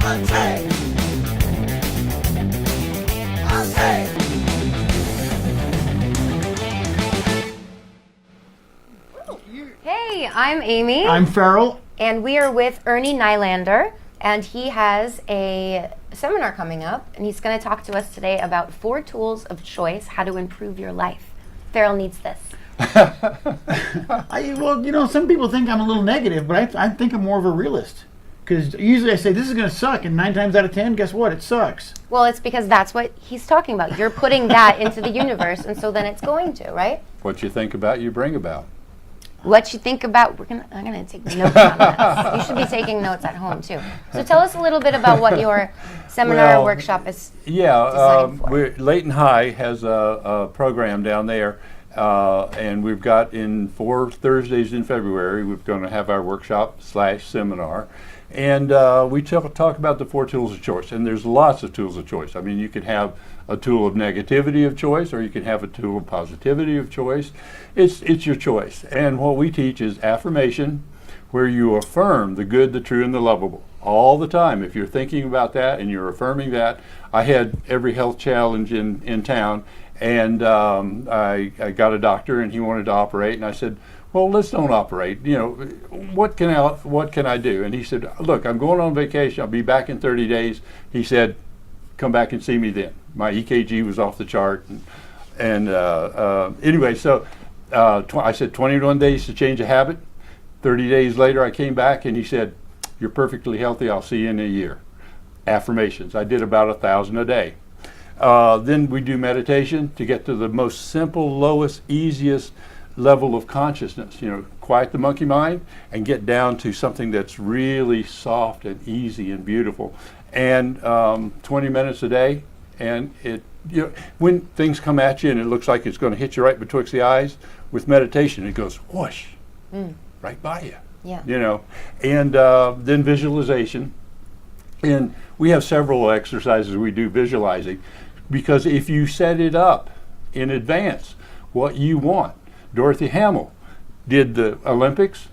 UNTAMED. UNTAMED. Hey, I'm Amy. I'm Farrell. And we are with Ernie Nylander, and he has a seminar coming up, and he's going to talk to us today about 4 tools of choice, how to improve your life. Farrell needs this. Well, some people think I'm a little negative, but I think I'm more of a realist. Because usually I say, this is going to suck, and 9 times out of 10, guess what? It sucks. Well, it's because that's what he's talking about. You're putting that into the universe, and so then it's going to, right? What you think about, you bring about. What you think about, I'm going to take notes on this. You should be taking notes at home, too. So tell us a little bit about what your seminar or workshop is designed for. Layton High has a program down there, and we've got in 4 Thursdays in February, we're going to have our workshop/seminar. And we talk about the 4 tools of choice, and there's lots of tools of choice. I mean, you could have a tool of negativity of choice, or you can have a tool of positivity of choice. It's your choice. And what we teach is affirmation, where you affirm the good, the true, and the lovable all the time. If you're thinking about that and you're affirming that, I had every health challenge in town, and I got a doctor, and he wanted to operate, and I said, well, let's don't operate. You know, what can I do? And he said, look, I'm going on vacation. I'll be back in 30 days. He said, come back and see me then. My EKG was off the chart. Anyway, so I said 21 days to change a habit. 30 days later, I came back, and he said, you're perfectly healthy. I'll see you in a year. Affirmations. I did about 1,000 a day. Then we do meditation to get to the most simple, lowest, easiest level of consciousness, quiet the monkey mind and get down to something that's really soft and easy and beautiful. And 20 minutes a day, and when things come at you and it looks like it's going to hit you right betwixt the eyes, with meditation it goes whoosh, right by you. Yeah. And then visualization. And we have several exercises we do visualizing, because if you set it up in advance, what you want. Dorothy Hamill did the Olympics,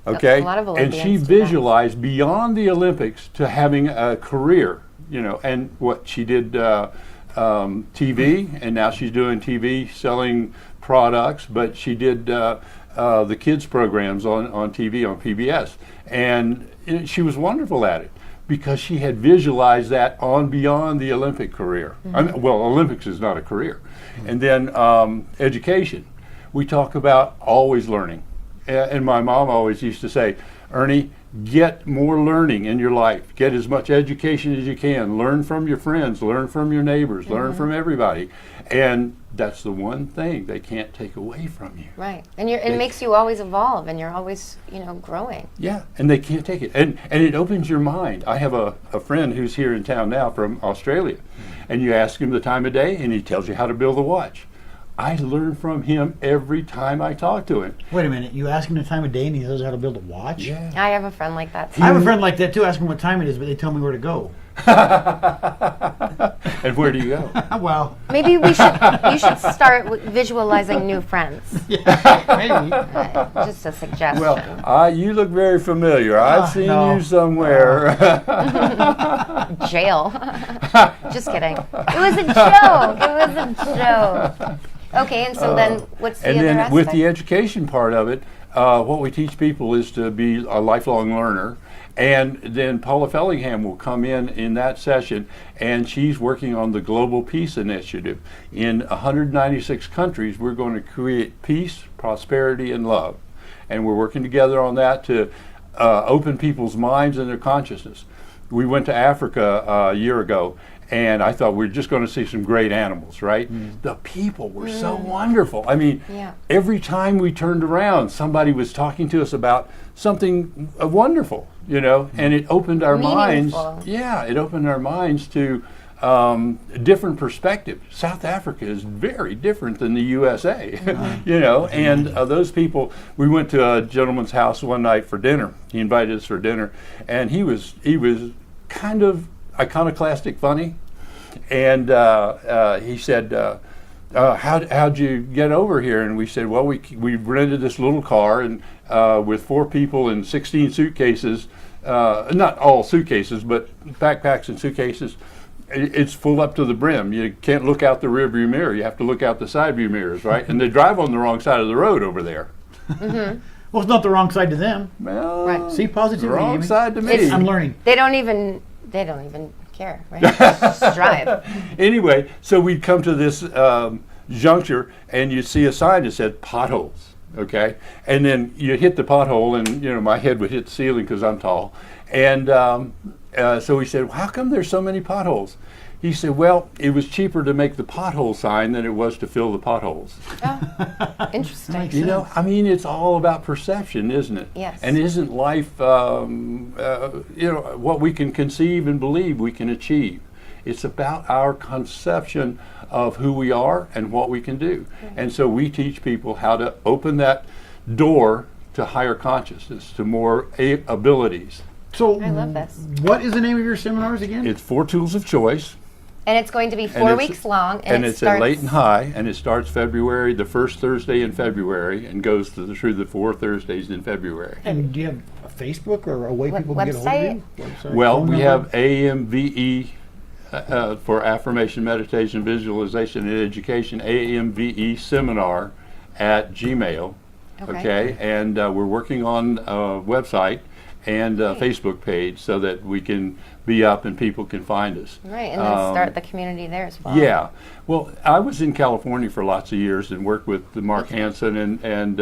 okay, a lot of and Olympians she do visualized beyond the Olympics to having a career, and what she did TV, and now she's doing TV selling products, but she did the kids programs on TV on PBS, and she was wonderful at it because she had visualized that on beyond the Olympic career. Olympics is not a career. And then education. We talk about always learning. And my mom always used to say, Ernie, get more learning in your life. Get as much education as you can. Learn from your friends, learn from your neighbors, learn from everybody. And that's the one thing they can't take away from you. Right. And it makes you always evolve, and you're always, growing. Yeah, and they can't take it. And it opens your mind. I have a friend who's here in town now from Australia. And you ask him the time of day, and he tells you how to build a watch. I learn from him every time I talk to him. Wait a minute, you ask him the time of day and he knows how to build a watch? Yeah. I have a friend like that too. I have a friend like that too. Ask him what time it is, but they tell me where to go. And where do you go? Well, Maybe you should start visualizing new friends. maybe. Just a suggestion. Well, you look very familiar. I've seen you somewhere. Jail. Just kidding. It was a joke. Okay, and so then what's the and other then aspect? with the education part of it, what we teach people is to be a lifelong learner. And then Paula Fellingham will come in that session, and she's working on the Global Peace Initiative. In 196 countries, we're going to create peace, prosperity, and love. And we're working together on that to open people's minds and their consciousness. We went to Africa a year ago, and I thought we were just going to see some great animals, right? The people were so wonderful. I mean, every time we turned around, somebody was talking to us about something wonderful, and it opened our minds. Yeah, it opened our minds to different perspective. South Africa is very different than the USA, and those people, we went to a gentleman's house one night for dinner. He invited us for dinner, and he was kind of iconoclastic funny, and he said, how'd you get over here? And we said, well, we rented this little car, and with 4 people and 16 suitcases, not all suitcases, but backpacks and suitcases, it's full up to the brim. You can't look out the rear view mirror. You have to look out the side view mirrors, right? And they drive on the wrong side of the road over there. Well, it's not the wrong side to them. Well, Right. See, positivity. wrong Amy. side to me. I'm learning. They don't even care, right? Just drive. Anyway, so we'd come to this juncture, and you'd see a sign that said potholes, okay? And then you hit the pothole, and, you know, my head would hit the ceiling because I'm tall. And so we said, well, how come there's so many potholes? He said, well, it was cheaper to make the pothole sign than it was to fill the potholes. Oh, interesting. You know, I mean, it's all about perception, isn't it? Yes. And isn't life, you know, what we can conceive and believe we can achieve? It's about our conception of who we are and what we can do. And so we teach people how to open that door to higher consciousness, to more abilities. So, I love this. what is the name of your seminars again? It's 4 Tools of Choice. And it's going to be And 4 it's- weeks long, And it it's starts at Layton High, and it starts February, the first Thursday in February, and goes through the 4 Thursdays in February. And do you have a Facebook or a way What people can get a hold of you? Website, Well, phone we number? have AMVE for Affirmation, Meditation, Visualization, and Education, AMVE Seminar at Gmail. Okay, and we're working on a website and a Facebook page so that we can be up and people can find us. Right, and then start the community there as well. Yeah. Well, I was in California for lots of years and worked with Mark Hansen and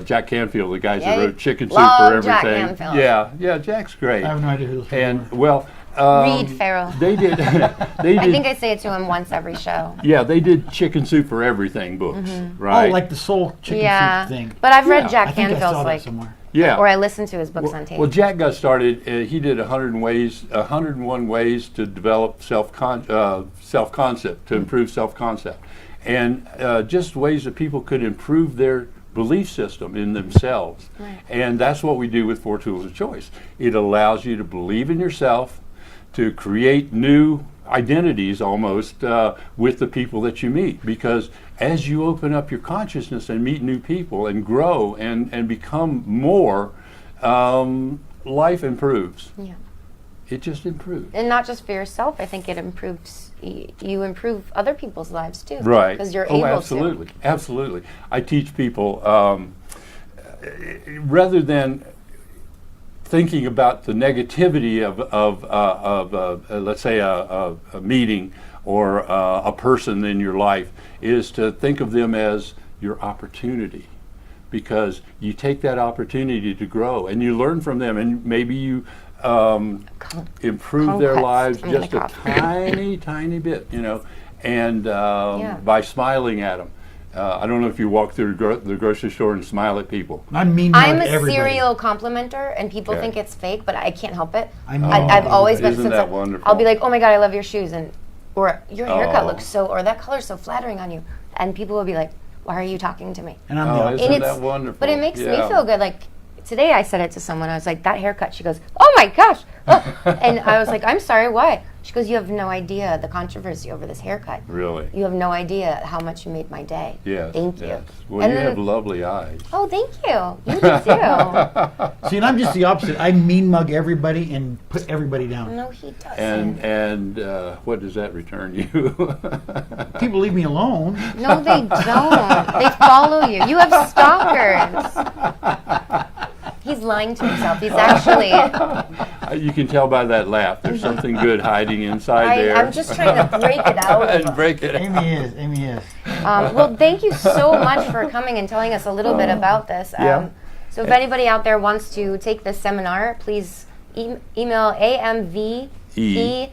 Jack Canfield, the guys Yeah, that wrote Chicken Soup love for Everything. Jack Canfield. Yeah, Jack's great. I have no idea who those people And are. well, Reed Farrell. they did. They I did. think I say it to him once every show. Yeah, they did Chicken Soup for Everything books, right? Oh, like the soul chicken Yeah, soup thing. but I've read Yeah. Jack I think I Canfield's saw that like, somewhere. yeah. or I listened to his books on tape. Well, Jack got started. He did 101 ways to develop self-concept, to improve self-concept, and just ways that people could improve their belief system in themselves. Right. And that's what we do with 4 Tools of Choice. It allows you to believe in yourself, to create new identities almost with the people that you meet, because as you open up your consciousness and meet new people and grow and become more, life improves. Yeah. It just improves. And not just for yourself, I think it improves, you improve other people's lives too. Right. Because you're able absolutely. to. Absolutely. I teach people, rather than thinking about the negativity of let's say a meeting or a person in your life, is to think of them as your opportunity, because you take that opportunity to grow and you learn from them, and maybe you improve their Conquest. lives I'm gonna just a cough. tiny bit, you know, and by smiling at them. I don't know if you walk through the grocery store and smile at people. I'm mean I'm to a everybody. serial complimenter, and people Okay. think it's fake, but I can't help it. I'm I've always been Isn't since that wonderful? I'll be like, oh my god, I love your shoes, and or your haircut Oh. looks so, or that color's so flattering on you, and people will be like, why are you talking to me? And I'm Oh, the isn't And that it's- wonderful? But it makes me Yeah. feel good. Like today, I said it to someone. I was like, that haircut. She goes, oh my gosh. Oh. And I was like, I'm sorry, why? She goes, you have no idea the controversy over this haircut. Really? You have no idea how much you made my day. Yes. Thank you. yes. Well, And you then- have lovely eyes. Oh, thank you. You do too. See, and I'm just the opposite. I mean mug everybody and put everybody down. No, he doesn't. And what does that return you? People leave me alone. No, they don't. They follow you. You have stalkers. He's lying to himself. He's actually. You can tell by that laugh. There's something good hiding inside there. I'm just trying to break it out. and break it. Amy is. Well, thank you so much for coming and telling us a little bit about this. Yeah. So if anybody out there wants to take this seminar, please email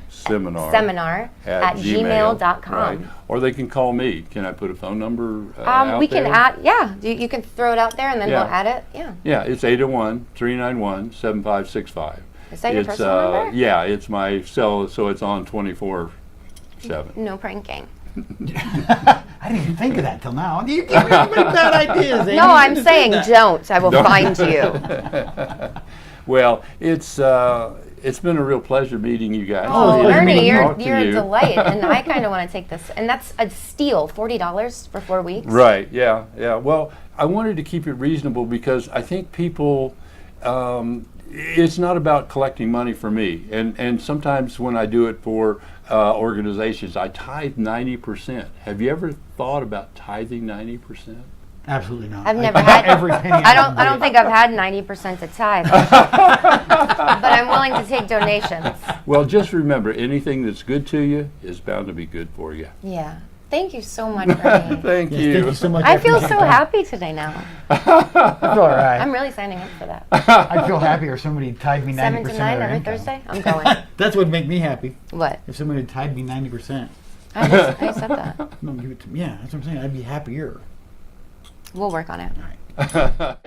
seminar at gmail.com. Right. Or they can call me. Can I put a phone number out We can there? add, you can throw it out there and then Yeah. we'll add it. Yeah. Yeah, it's 801-391-7565. Is that your It's, personal number? Yeah, it's my cell, so it's on 24/7. No pranking. I didn't even think of that till now. You give everybody bad ideas. Amy. No, You I'm shouldn't have saying said that. don't. I will find you. Well, it's been a real pleasure meeting you guys. Oh, Oh, it's pleasure Ernie, meeting you're, Talk to you're a you. delight, and I kind of want to take this. And that's a steal, $40 for 4 weeks. it's not about collecting money for me. And sometimes when I do it for organizations, I tithe 90%. Have you ever thought about tithing 90%? Absolutely not. I've never I had every penny. I don't think I've had 90% to tithe. But I'm willing to take donations. Well, just remember, anything that's good to you is bound to be good for you. Yeah. Thank you so much, Ernie. Thank Yes, you. thank you so much. I feel appreciate so that. happy today now. I feel all right. I'm really signing up for that. I'd feel happier if somebody tied me 90% 7 to of 9 their every income. Thursday? I'm going. That's what would make me happy. What? If somebody had tied me 90%. I accept that. No, give it to me. Yeah, that's what I'm saying. I'd be happier. We'll work on it. All right.